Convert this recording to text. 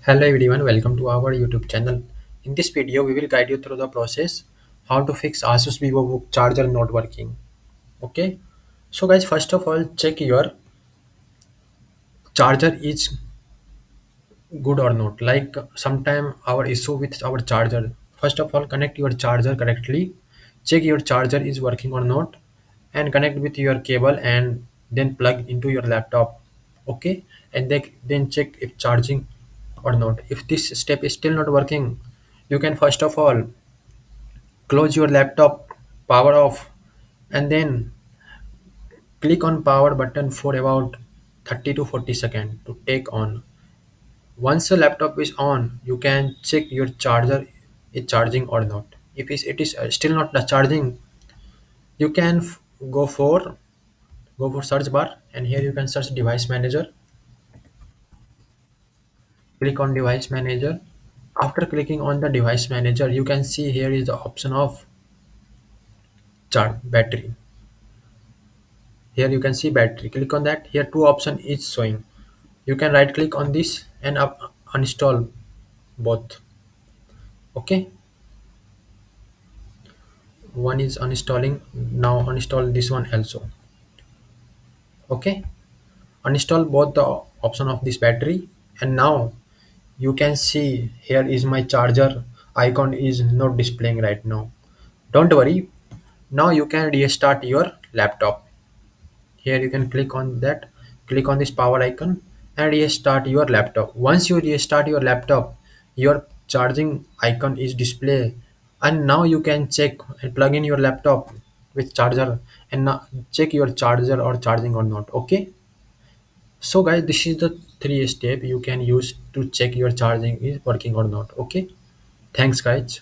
Hello everyone, welcome to our YouTube channel. In this video, we will guide you through the process how to fix Asus Vivobook charger not working. Okay, so guys, first of all, check your charger is good or not. Like sometime our issue with our charger. First of all, connect your charger correctly. Check your charger is working or not, and connect with your cable and then plug into your laptop. Okay, and then check if charging or not. If this step is still not working, you can first of all close your laptop, power off, and then click on power button for about 30 to 40 seconds to take on. Once the laptop is on, you can check your charger is charging or not. If it is still not charging, you can go for search bar, and here you can search device manager. Click on device manager. After clicking on the device manager, you can see here is the option of charge battery. Here you can see battery. Click on that. Here two option is showing. You can right click on this and uninstall both. Okay, one is uninstalling. Now uninstall this one also. Okay, uninstall both the option of this battery, and now you can see here is my charger icon is not displaying right now. Don't worry, now you can restart your laptop. Here you can click on that, click on this power icon and restart your laptop. Once you restart your laptop, your charging icon is display, and now you can check and plug in your laptop with charger, and now check your charger or charging or not. Okay, so guys, this is the three step you can use to check your charging is working or not. Okay, thanks guys.